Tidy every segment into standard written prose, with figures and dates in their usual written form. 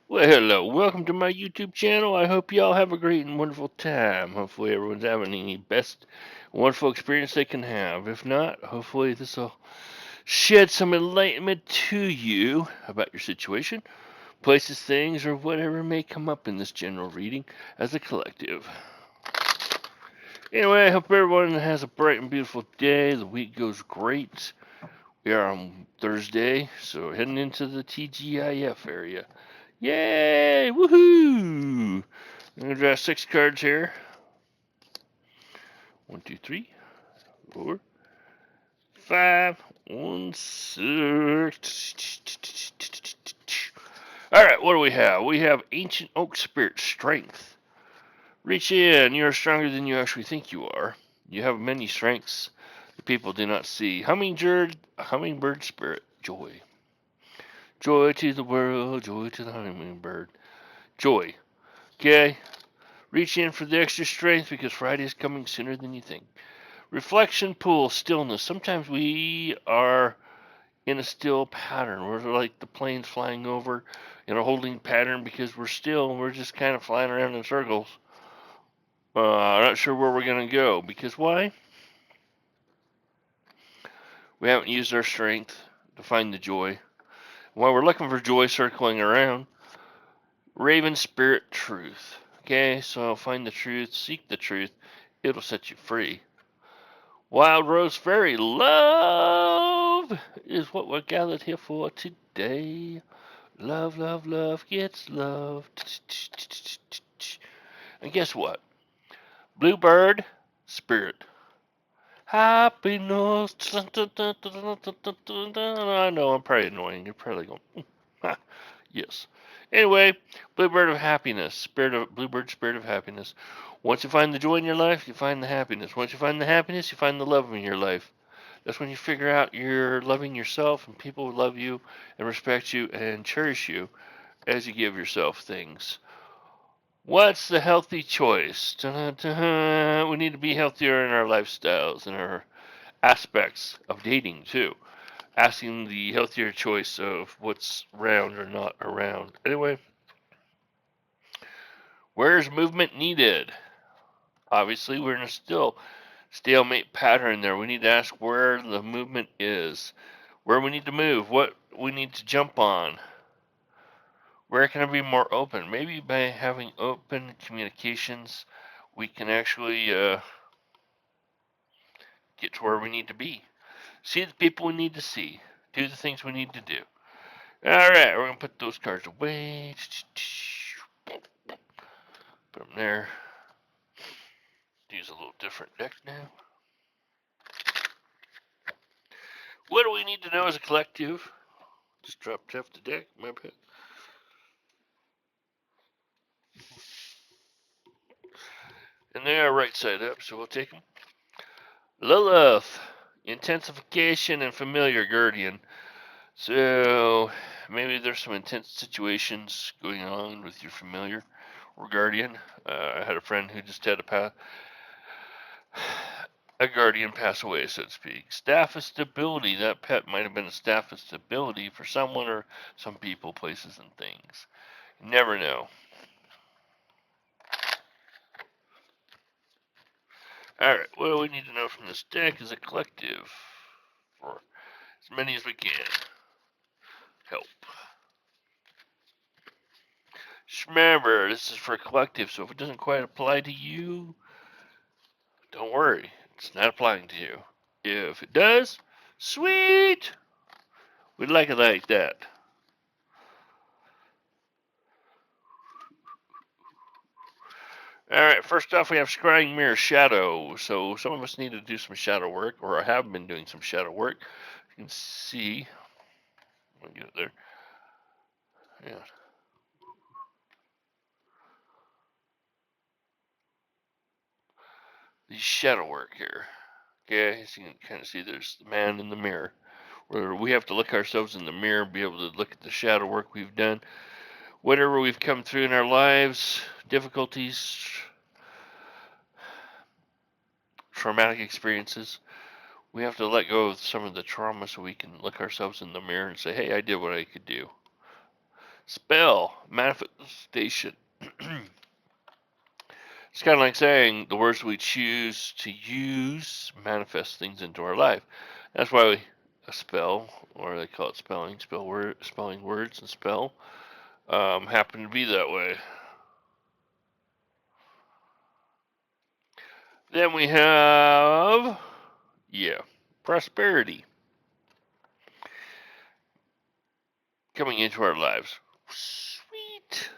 Well, hello. Welcome to my YouTube channel. I hope y'all have a great and wonderful time. Hopefully, everyone's having the best wonderful experience they can have. If not, hopefully, this will shed some enlightenment to you about your situation, places, things, or whatever may come up in this general reading as a collective. Anyway, I hope everyone has a bright and beautiful day. The week goes great. We are on Thursday, so heading into the TGIF area. Yay! Woohoo! I'm gonna draw 6 cards here. 1, 2, 3, 4, 5, 1, 6. Alright, what do we have? We have Ancient Oak Spirit Strength. Reach in, you are stronger than you actually think you are. You have many strengths that people do not see. Hummingbird Spirit, Joy. Joy to the world, joy to the hummingbird. Joy. Okay? Reach in for the extra strength because Friday is coming sooner than you think. Reflection pool, stillness. Sometimes we are in a still pattern. We're like the planes flying over in a holding pattern because we're still. We're just kind of flying around in circles. Not sure where we're going to go. Because why? We haven't used our strength to find the joy. While we're looking for joy circling around, Raven Spirit Truth. Okay, so find the truth, seek the truth. It'll set you free. Wild Rose Fairy, love is what we're gathered here for today. Love, love, love gets love. And guess what? Bluebird, spirit. Happiness. I know I'm probably annoying. You're probably going, yes. Anyway, Bluebird of happiness, Bluebird, spirit of happiness. Once you find the joy in your life, you find the happiness. Once you find the happiness, you find the love in your life. That's when you figure out you're loving yourself and people love you and respect you and cherish you as you give yourself things. What's the healthy choice? Dun-dun-dun. We need to be healthier in our lifestyles and our aspects of dating too. Asking the healthier choice of what's around or not around. Anyway, where's movement needed? Obviously, we're in a still stalemate pattern there. We need to ask where the movement is, where we need to move, what we need to jump on. Where can I be more open? Maybe by having open communications, we can actually get to where we need to be. See the people we need to see. Do the things we need to do. Alright, we're going to put those cards away. Put them there. Use a little different deck now. What do we need to know as a collective? Just dropped off the deck. My bad. And they are right side up, so we'll take them. Lilith, intensification and familiar guardian. So maybe there's some intense situations going on with your familiar or guardian. I had a friend who just had a guardian pass away, so to speak. Staff of stability. That pet might have been a staff of stability for someone or some people, places, and things. You never know. Alright, what do we need to know from this deck as a collective? For as many as we can. Help. Just remember, this is for a collective, so if it doesn't quite apply to you, don't worry. It's not applying to you. If it does, sweet! We'd like it like that. Alright, first off, we have Scrying Mirror Shadow. So some of us need to do some shadow work, or I have been doing some shadow work. You can see. Let me get it there. Yeah. The shadow work here. Okay, as you can kind of see, there's the man in the mirror. Where we have to look ourselves in the mirror, be able to look at the shadow work we've done. Whatever we've come through in our lives, difficulties, traumatic experiences, we have to let go of some of the trauma so we can look ourselves in the mirror and say, hey, I did what I could do. Spell, manifestation. It's kind of like saying the words we choose to use manifest things into our life. That's why a spell, or they call it spelling, spelling words and spell, happen to be that way. Then we have, prosperity coming into our lives. Sweet.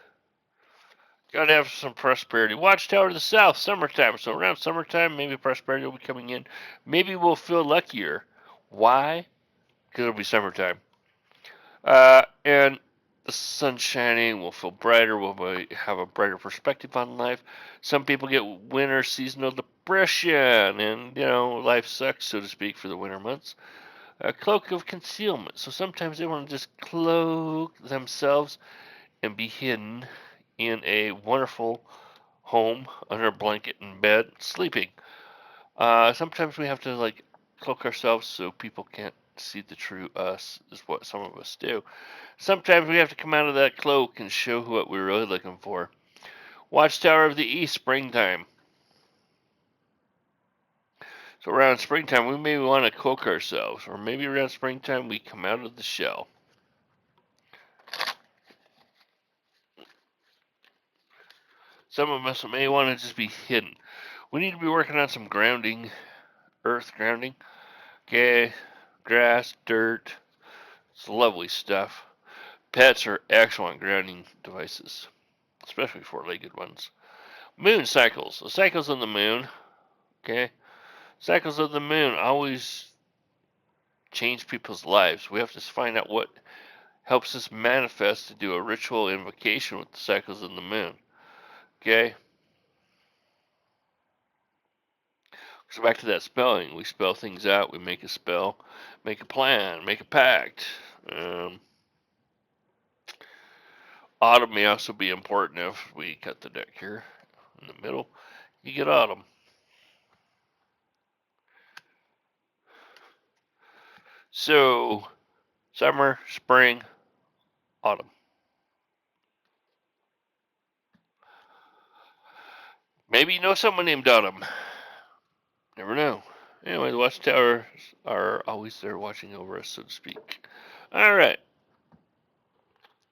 Gotta have some prosperity. Watchtower to the south, summertime. So around summertime, maybe prosperity will be coming in. Maybe we'll feel luckier. Why? Because it'll be summertime. And the sun's shining. We'll feel brighter. We'll have a brighter perspective on life. Some people get winter seasonal depression, and life sucks, so to speak, for the winter months. A cloak of concealment. So sometimes they want to just cloak themselves and be hidden in a wonderful home under a blanket in bed, sleeping. Sometimes we have to cloak ourselves so people can't see the true us, is what some of us do. Sometimes we have to come out of that cloak and show what we're really looking for. Watchtower of the East, springtime. So around springtime, we may want to cloak ourselves, or maybe around springtime, we come out of the shell. Some of us may want to just be hidden. We need to be working on some grounding, earth grounding. Okay, grass, dirt, it's lovely stuff. Pets are excellent grounding devices, especially four-legged ones. Moon cycles. The cycles of the moon, okay? Cycles of the moon always change people's lives. We have to find out what helps us manifest to do a ritual invocation with the cycles of the moon, okay? So back to that spelling. We spell things out. We make a spell, make a plan, make a pact. Autumn may also be important if we cut the deck here in the middle. You get autumn. So, summer, spring, autumn. Maybe you know someone named Autumn. Never know. Anyway, the watchtowers are always there watching over us, so to speak. Alright.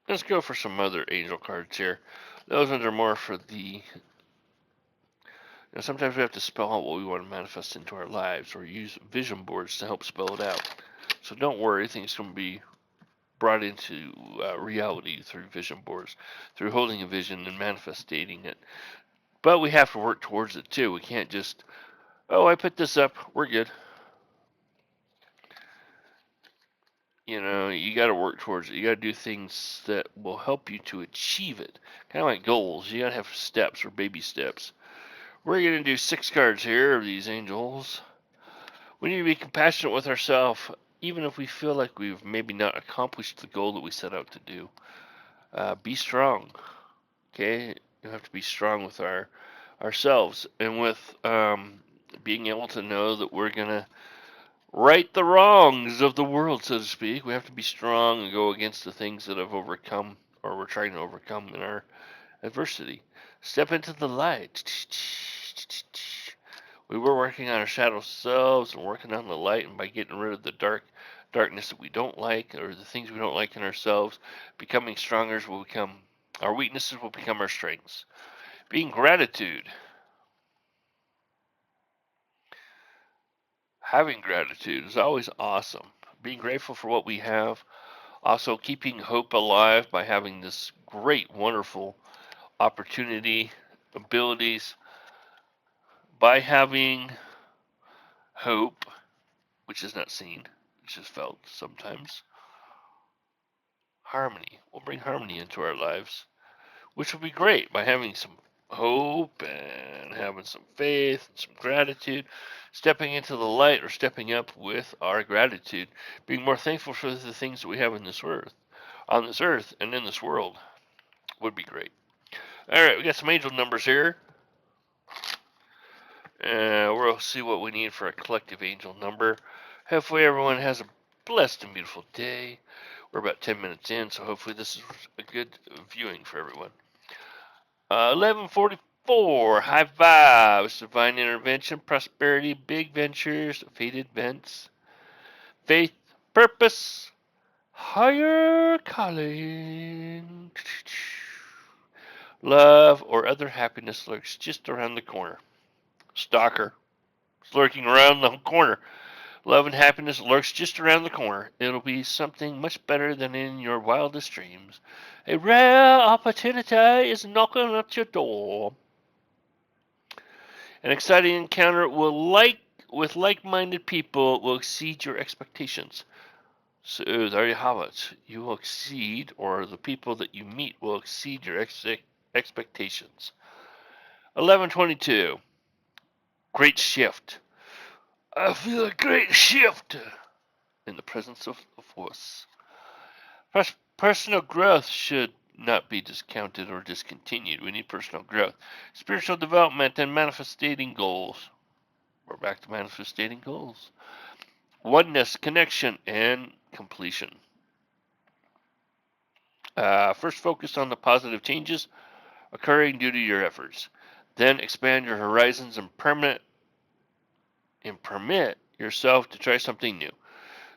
Let's go for some other angel cards here. Those ones are more for the... sometimes we have to spell out what we want to manifest into our lives, or use vision boards to help spell it out. So don't worry, things can be brought into reality through vision boards, through holding a vision and manifesting it. But we have to work towards it too. We can't just, I put this up, we're good. You got to work towards it. You got to do things that will help you to achieve it. Kind of like goals. You got to have steps or baby steps. We're going to do 6 cards here of these angels. We need to be compassionate with ourselves, even if we feel like we've maybe not accomplished the goal that we set out to do. Be strong. Okay? You have to be strong with ourselves, and with being able to know that we're going to right the wrongs of the world, so to speak. We have to be strong and go against the things that have overcome, or we're trying to overcome in our adversity. Step into the light. We were working on our shadow selves and working on the light, and by getting rid of the darkness that we don't like, or the things we don't like in ourselves, becoming stronger will become our weaknesses, will become our strengths. Being gratitude. Having gratitude is always awesome. Being grateful for what we have. Also keeping hope alive by having this great, wonderful opportunity, abilities. By having hope, which is not seen, it's just felt sometimes. Harmony. We'll bring harmony into our lives, which will be great by having some hope and having some faith and some gratitude, stepping into the light or stepping up with our gratitude, being more thankful for the things that we have on this earth and in this world would be great. All right, we got some angel numbers here. We'll see what we need for a collective angel number. Hopefully everyone has a blessed and beautiful day. We're about 10 minutes in, so hopefully this is a good viewing for everyone. 1144, high vibes, divine intervention, prosperity, big ventures, fated events, faith, purpose, higher calling. Love or other happiness lurks just around the corner. Stalker is lurking around the corner. Love and happiness lurks just around the corner. It'll be something much better than in your wildest dreams. A rare opportunity is knocking at your door. An exciting encounter with like-minded people will exceed your expectations. So there you have it. You will exceed, or the people that you meet will exceed your expectations. 1122. Great shift. I feel a great shift in the presence of the force. Personal growth should not be discounted or discontinued. We need personal growth. Spiritual development and manifesting goals. We're back to manifesting goals. Oneness, connection, and completion. First, focus on the positive changes occurring due to your efforts. Then expand your horizons and permit yourself to try something new.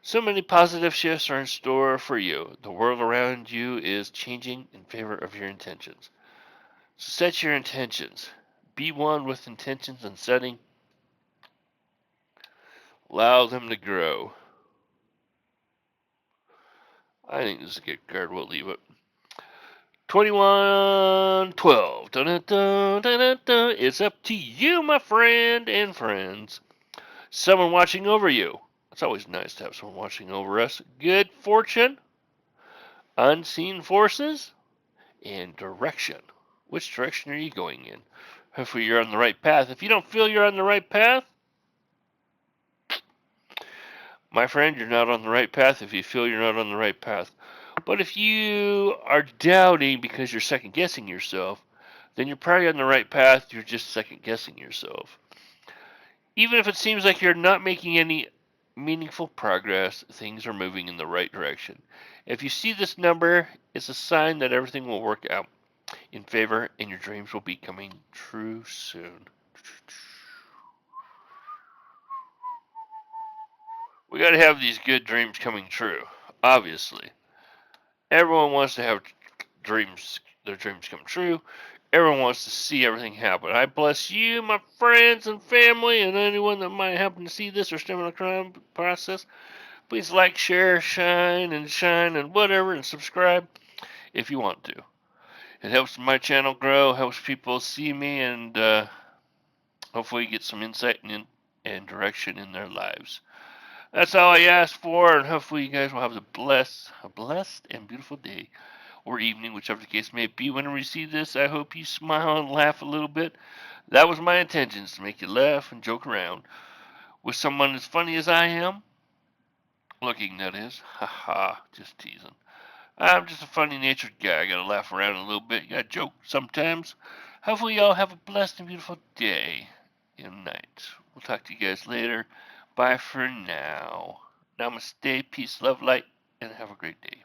So many positive shifts are in store for you. The world around you is changing in favor of your intentions. So set your intentions. Be one with intentions and setting. Allow them to grow. I think this is a good card. We'll leave it. 2112. Dun, dun, dun, dun, dun, dun. It's up to you, my friend and friends. Someone watching over you. It's always nice to have someone watching over us. Good fortune, unseen forces, and direction. Which direction are you going in? Hopefully you're on the right path. If you don't feel you're on the right path, my friend, you're not on the right path if you feel you're not on the right path. But if you are doubting because you're second guessing yourself, then you're probably on the right path. You're just second guessing yourself. Even if it seems like you're not making any meaningful progress, things are moving in the right direction. If you see this number, it's a sign that everything will work out in favor and your dreams will be coming true soon. We got to have these good dreams coming true, obviously. Everyone wants to have their dreams come true. Everyone wants to see everything happen. I bless you, my friends and family, and anyone that might happen to see this or stem in the process. Please like, share, shine, and whatever, and subscribe if you want to. It helps my channel grow, helps people see me, and hopefully get some insight and direction in their lives. That's all I ask for, and hopefully you guys will have a blessed and beautiful day or evening, whichever the case may be. When you receive this, I hope you smile and laugh a little bit. That was my intentions, to make you laugh and joke around with someone as funny as I am. Looking, that is. Haha, just teasing. I'm just a funny-natured guy. I gotta laugh around a little bit. You gotta joke sometimes. Hopefully y'all have a blessed and beautiful day and night. We'll talk to you guys later. Bye for now. Namaste, peace, love, light, and have a great day.